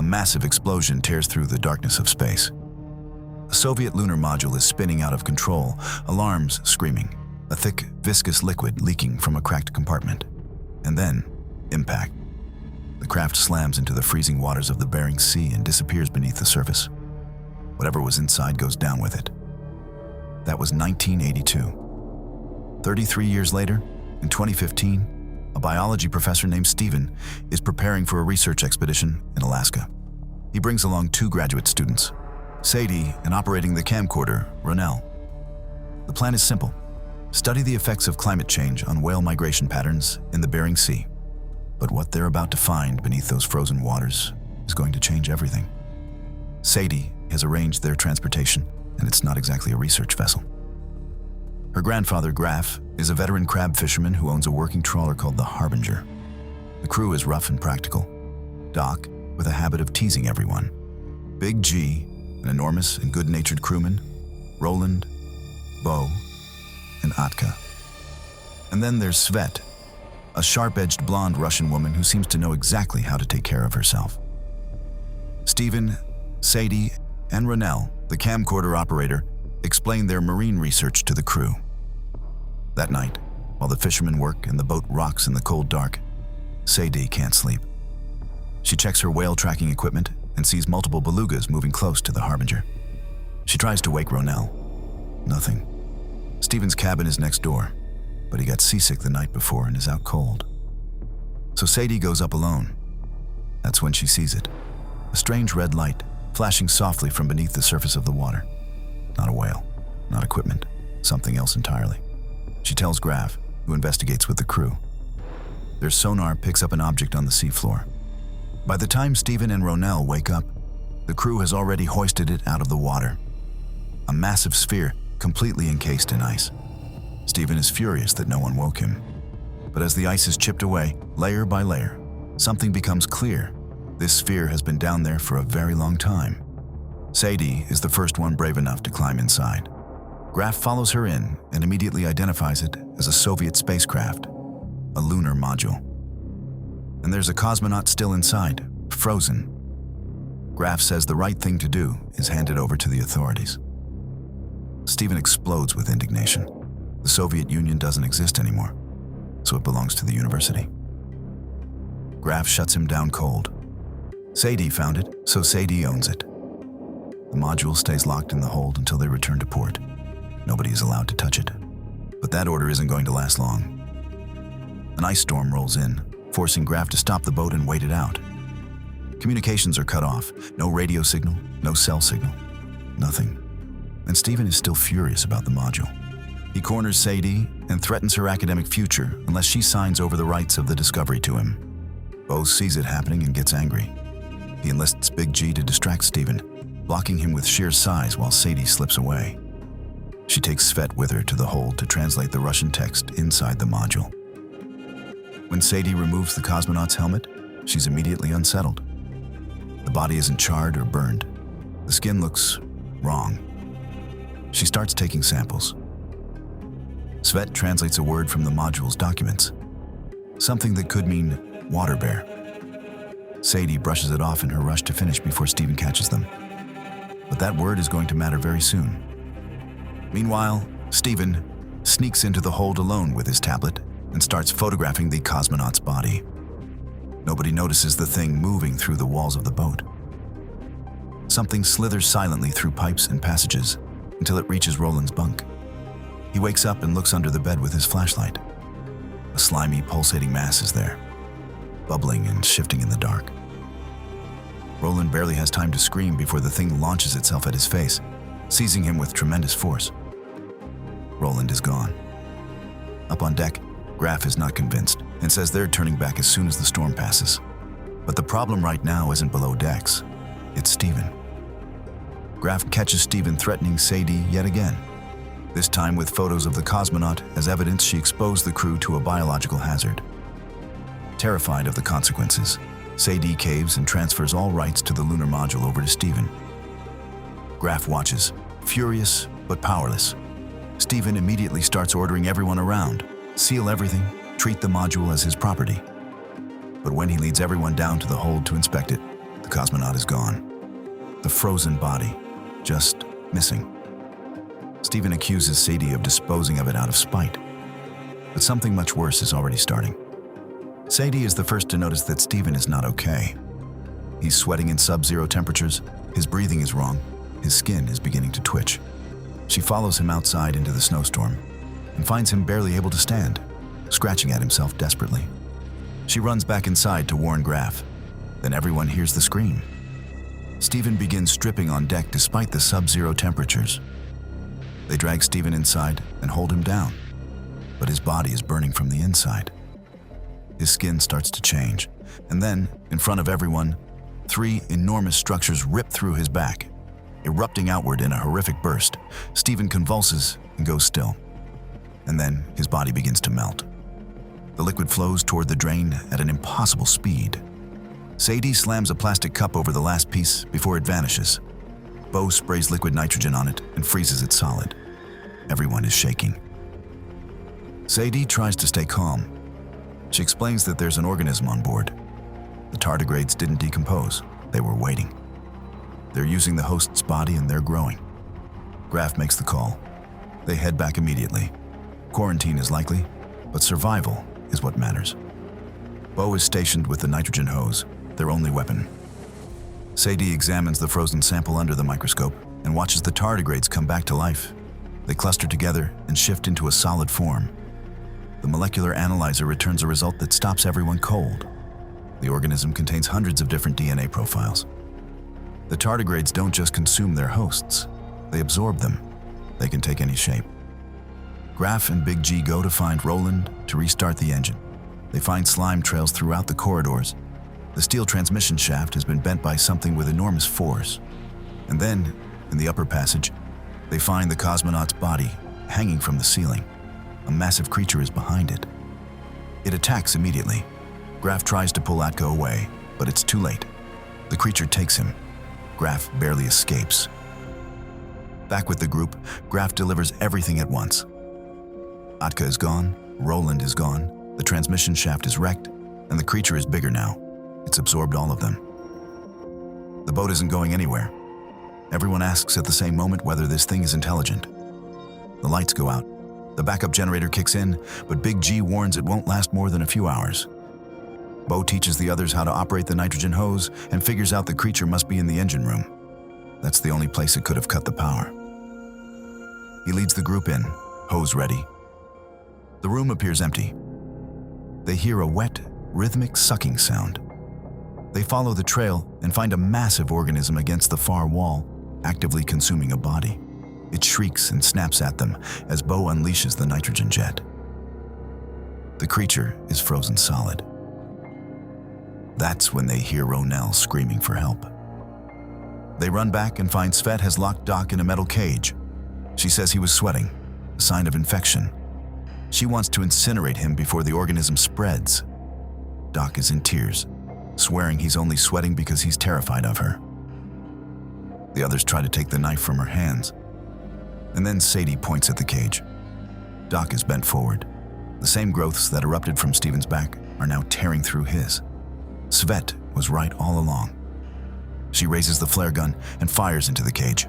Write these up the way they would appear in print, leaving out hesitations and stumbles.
a massive explosion tears through the darkness of space. The Soviet lunar module is spinning out of control, alarms screaming, a thick, viscous liquid leaking from a cracked compartment. And then, impact. The craft slams into the freezing waters of the Bering Sea and disappears beneath the surface. Whatever was inside goes down with it. That was 1982. 33 years later, in 2015, a biology professor named Stephen is preparing for a research expedition in Alaska. He brings along 2 graduate students, Sadie and operating the camcorder, Ronell. The plan is simple. Study the effects of climate change on whale migration patterns in the Bering Sea. But what they're about to find beneath those frozen waters is going to change everything. Sadie has arranged their transportation, and it's not exactly a research vessel. Her grandfather, Graf, is a veteran crab fisherman who owns a working trawler called the Harbinger. The crew is rough and practical. Doc, with a habit of teasing everyone. Big G, an enormous and good-natured crewman. Roland, Bo, and Atka. And then there's Svet, a sharp-edged blonde Russian woman who seems to know exactly how to take care of herself. Stephen, Sadie, and Ronell, the camcorder operator, explain their marine research to the crew. That night, while the fishermen work and the boat rocks in the cold dark, Sadie can't sleep. She checks her whale tracking equipment and sees multiple belugas moving close to the Harbinger. She tries to wake Ronell. Nothing. Stephen's cabin is next door, but he got seasick the night before and is out cold. So Sadie goes up alone. That's when she sees it. A strange red light flashing softly from beneath the surface of the water. Not a whale, not equipment, something else entirely. She tells Graf, who investigates with the crew. Their sonar picks up an object on the seafloor. By the time Stephen and Ronell wake up, the crew has already hoisted it out of the water. A massive sphere completely encased in ice. Stephen is furious that no one woke him. But as the ice is chipped away, layer by layer, something becomes clear. This sphere has been down there for a very long time. Sadie is the first one brave enough to climb inside. Graf follows her in and immediately identifies it as a Soviet spacecraft, a lunar module. And there's a cosmonaut still inside, frozen. Graf says the right thing to do is hand it over to the authorities. Stephen explodes with indignation. The Soviet Union doesn't exist anymore, so it belongs to the university. Graf shuts him down cold. Sadie found it, so Sadie owns it. The module stays locked in the hold until they return to port. Nobody is allowed to touch it. But that order isn't going to last long. An ice storm rolls in, forcing Graf to stop the boat and wait it out. Communications are cut off. No radio signal, no cell signal, nothing. And Stephen is still furious about the module. He corners Sadie and threatens her academic future unless she signs over the rights of the discovery to him. Bo sees it happening and gets angry. He enlists Big G to distract Stephen, blocking him with sheer size while Sadie slips away. She takes Svet with her to the hold to translate the Russian text inside the module. When Sadie removes the cosmonaut's helmet, she's immediately unsettled. The body isn't charred or burned. The skin looks wrong. She starts taking samples. Svet translates a word from the module's documents, something that could mean water bear. Sadie brushes it off in her rush to finish before Stephen catches them. But that word is going to matter very soon. Meanwhile, Stephen sneaks into the hold alone with his tablet and starts photographing the cosmonaut's body. Nobody notices the thing moving through the walls of the boat. Something slithers silently through pipes and passages until it reaches Roland's bunk. He wakes up and looks under the bed with his flashlight. A slimy, pulsating mass is there, bubbling and shifting in the dark. Roland barely has time to scream before the thing launches itself at his face, seizing him with tremendous force. Roland is gone. Up on deck, Graf is not convinced and says they're turning back as soon as the storm passes. But the problem right now isn't below decks, it's Stephen. Graf catches Stephen threatening Sadie yet again, this time with photos of the cosmonaut as evidence she exposed the crew to a biological hazard. Terrified of the consequences, Sadie caves and transfers all rights to the lunar module over to Stephen. Graf watches, furious but powerless. Stephen immediately starts ordering everyone around, seal everything, treat the module as his property. But when he leads everyone down to the hold to inspect it, the cosmonaut is gone. The frozen body, just missing. Stephen accuses Sadie of disposing of it out of spite. But something much worse is already starting. Sadie is the first to notice that Stephen is not okay. He's sweating in sub-zero temperatures, his breathing is wrong, his skin is beginning to twitch. She follows him outside into the snowstorm and finds him barely able to stand, scratching at himself desperately. She runs back inside to warn Graf. Then everyone hears the scream. Stephen begins stripping on deck despite the sub-zero temperatures. They drag Stephen inside and hold him down, but his body is burning from the inside. His skin starts to change, and then, in front of everyone, 3 enormous structures rip through his back. Erupting outward in a horrific burst, Stephen convulses and goes still. And then his body begins to melt. The liquid flows toward the drain at an impossible speed. Sadie slams a plastic cup over the last piece before it vanishes. Bo sprays liquid nitrogen on it and freezes it solid. Everyone is shaking. Sadie tries to stay calm. She explains that there's an organism on board. The tardigrades didn't decompose. They were waiting. They're using the host's body and they're growing. Graf makes the call. They head back immediately. Quarantine is likely, but survival is what matters. Bo is stationed with the nitrogen hose, their only weapon. Sadie examines the frozen sample under the microscope and watches the tardigrades come back to life. They cluster together and shift into a solid form. The molecular analyzer returns a result that stops everyone cold. The organism contains hundreds of different DNA profiles. The tardigrades don't just consume their hosts, they absorb them. They can take any shape. Graf and Big G go to find Roland to restart the engine. They find slime trails throughout the corridors. The steel transmission shaft has been bent by something with enormous force. And then, in the upper passage, they find the cosmonaut's body hanging from the ceiling. A massive creature is behind it. It attacks immediately. Graf tries to pull Atka away, but it's too late. The creature takes him. Graf barely escapes. Back with the group, Graf delivers everything at once. Atka is gone, Roland is gone, the transmission shaft is wrecked, and the creature is bigger now. It's absorbed all of them. The boat isn't going anywhere. Everyone asks at the same moment whether this thing is intelligent. The lights go out. The backup generator kicks in, but Big G warns it won't last more than a few hours. Bo teaches the others how to operate the nitrogen hose and figures out the creature must be in the engine room. That's the only place it could have cut the power. He leads the group in, hose ready. The room appears empty. They hear a wet, rhythmic sucking sound. They follow the trail and find a massive organism against the far wall, actively consuming a body. It shrieks and snaps at them as Bo unleashes the nitrogen jet. The creature is frozen solid. That's when they hear Ronell screaming for help. They run back and find Svet has locked Doc in a metal cage. She says he was sweating, a sign of infection. She wants to incinerate him before the organism spreads. Doc is in tears, swearing he's only sweating because he's terrified of her. The others try to take the knife from her hands. And then Sadie points at the cage. Doc is bent forward. The same growths that erupted from Stephen's back are now tearing through his. Svet was right all along. She raises the flare gun and fires into the cage.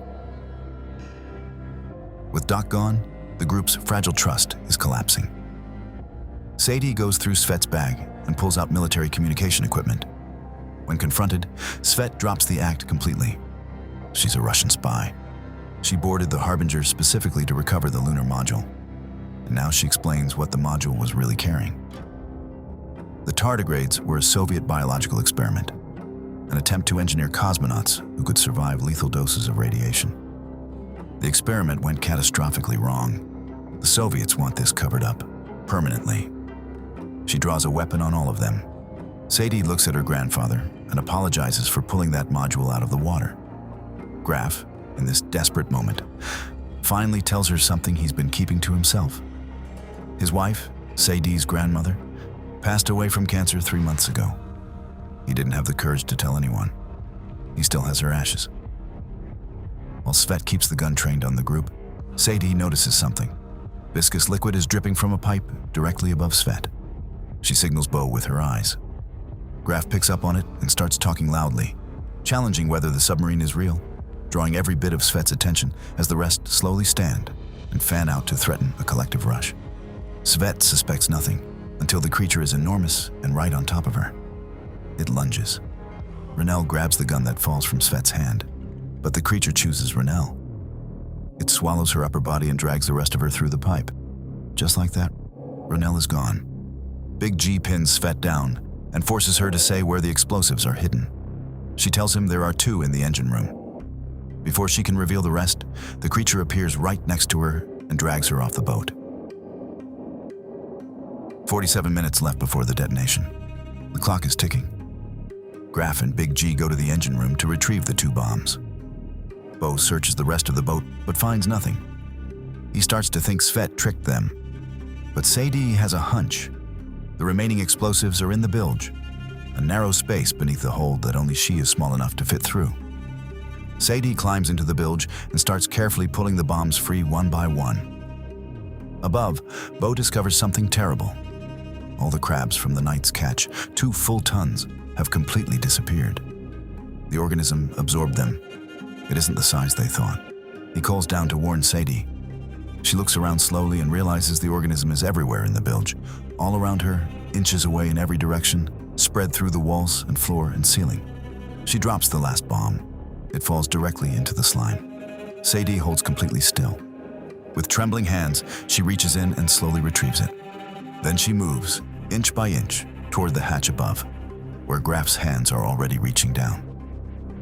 With Doc gone, the group's fragile trust is collapsing. Sadie goes through Svet's bag and pulls out military communication equipment. When confronted, Svet drops the act completely. She's a Russian spy. She boarded the Harbinger specifically to recover the lunar module. And now she explains what the module was really carrying. The tardigrades were a Soviet biological experiment, an attempt to engineer cosmonauts who could survive lethal doses of radiation. The experiment went catastrophically wrong. The Soviets want this covered up, permanently. She draws a weapon on all of them. Sadie looks at her grandfather and apologizes for pulling that module out of the water. Graf, in this desperate moment, finally tells her something he's been keeping to himself. His wife, Sadie's grandmother, passed away from cancer 3 months ago. He didn't have the courage to tell anyone. He still has her ashes. While Svet keeps the gun trained on the group, Sadie notices something. Viscous liquid is dripping from a pipe directly above Svet. She signals Bo with her eyes. Graf picks up on it and starts talking loudly. challenging whether the submarine is real, drawing every bit of Svet's attention as the rest slowly stand and fan out to threaten a collective rush. Svet suspects nothing until the creature is enormous and right on top of her. It lunges. Renelle grabs the gun that falls from Svet's hand, but the creature chooses Renelle. It swallows her upper body and drags the rest of her through the pipe. Just like that, Renelle is gone. Big G pins Svet down and forces her to say where the explosives are hidden. She tells him there are 2 in the engine room. Before she can reveal the rest, the creature appears right next to her and drags her off the boat. 47 minutes left before the detonation. The clock is ticking. Graf and Big G go to the engine room to retrieve the 2 bombs. Bo searches the rest of the boat, but finds nothing. He starts to think Svet tricked them. But Sadie has a hunch. The remaining explosives are in the bilge, a narrow space beneath the hold that only she is small enough to fit through. Sadie climbs into the bilge and starts carefully pulling the bombs free one by one. Above, Bo discovers something terrible. All the crabs from the night's catch, 2 full tons, have completely disappeared. The organism absorbed them. It isn't the size they thought. He calls down to warn Sadie. She looks around slowly and realizes the organism is everywhere in the bilge, all around her, inches away in every direction, spread through the walls and floor and ceiling. She drops the last bomb. It falls directly into the slime. Sadie holds completely still. With trembling hands, she reaches in and slowly retrieves it. Then she moves, inch by inch, toward the hatch above, where Graf's hands are already reaching down.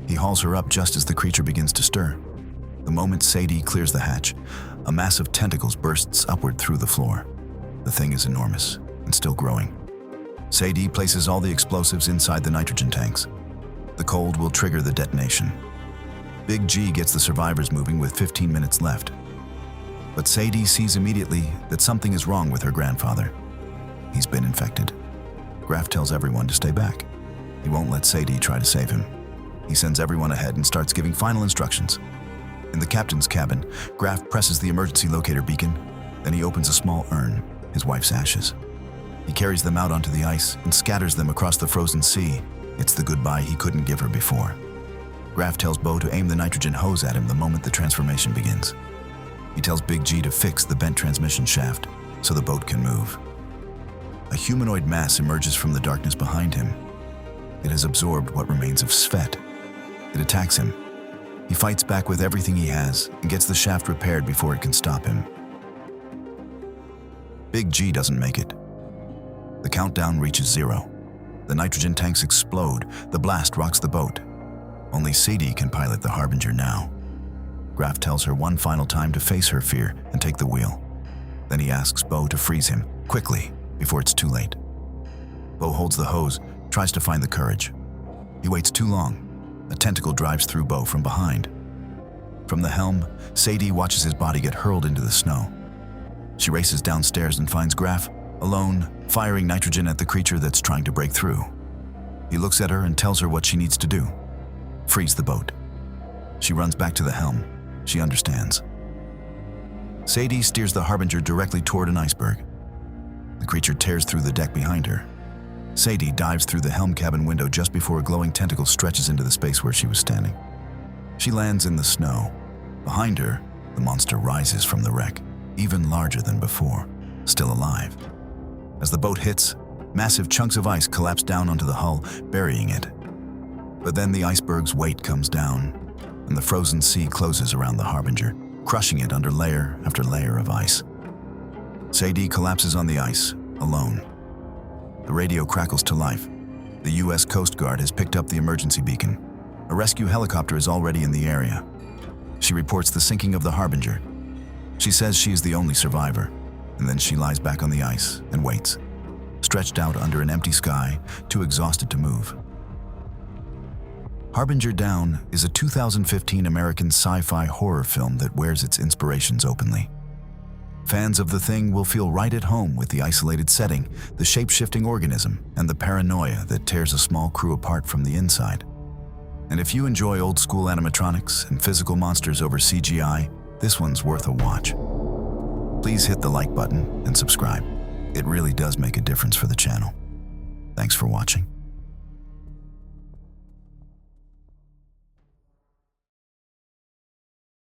He hauls her up just as the creature begins to stir. The moment Sadie clears the hatch, a mass of tentacles bursts upward through the floor. The thing is enormous and still growing. Sadie places all the explosives inside the nitrogen tanks. The cold will trigger the detonation. Big G gets the survivors moving with 15 minutes left. But Sadie sees immediately that something is wrong with her grandfather. He's been infected. Graf tells everyone to stay back. He won't let Sadie try to save him. He sends everyone ahead and starts giving final instructions. In the captain's cabin, Graf presses the emergency locator beacon, then he opens a small urn, his wife's ashes. He carries them out onto the ice and scatters them across the frozen sea. It's the goodbye he couldn't give her before. Graf tells Bo to aim the nitrogen hose at him the moment the transformation begins. He tells Big G to fix the bent transmission shaft so the boat can move. A humanoid mass emerges from the darkness behind him. It has absorbed what remains of Svet. It attacks him. He fights back with everything he has and gets the shaft repaired before it can stop him. Big G doesn't make it. The countdown reaches 0. The nitrogen tanks explode. The blast rocks the boat. Only Sadie can pilot the Harbinger now. Graf tells her one final time to face her fear and take the wheel. Then he asks Bo to freeze him, quickly, before it's too late. Bo holds the hose, tries to find the courage. He waits too long. A tentacle drives through Bo from behind. From the helm, Sadie watches his body get hurled into the snow. She races downstairs and finds Graf, alone, firing nitrogen at the creature that's trying to break through. He looks at her and tells her what she needs to do. Freeze the boat. She runs back to the helm. She understands. Sadie steers the Harbinger directly toward an iceberg. The creature tears through the deck behind her. Sadie dives through the helm cabin window just before a glowing tentacle stretches into the space where she was standing. She lands in the snow. Behind her, the monster rises from the wreck, even larger than before, still alive. As the boat hits, massive chunks of ice collapse down onto the hull, burying it. But then the iceberg's weight comes down, and the frozen sea closes around the Harbinger, crushing it under layer after layer of ice. Sadie collapses on the ice, alone. The radio crackles to life. The U.S. Coast Guard has picked up the emergency beacon. A rescue helicopter is already in the area. She reports the sinking of the Harbinger. She says she is the only survivor, and then she lies back on the ice and waits, stretched out under an empty sky, too exhausted to move. Harbinger Down is a 2015 American sci-fi horror film that wears its inspirations openly. Fans of The Thing will feel right at home with the isolated setting, the shape-shifting organism, and the paranoia that tears a small crew apart from the inside. And if you enjoy old-school animatronics and physical monsters over CGI, this one's worth a watch. Please hit the like button and subscribe. It really does make a difference for the channel. Thanks for watching.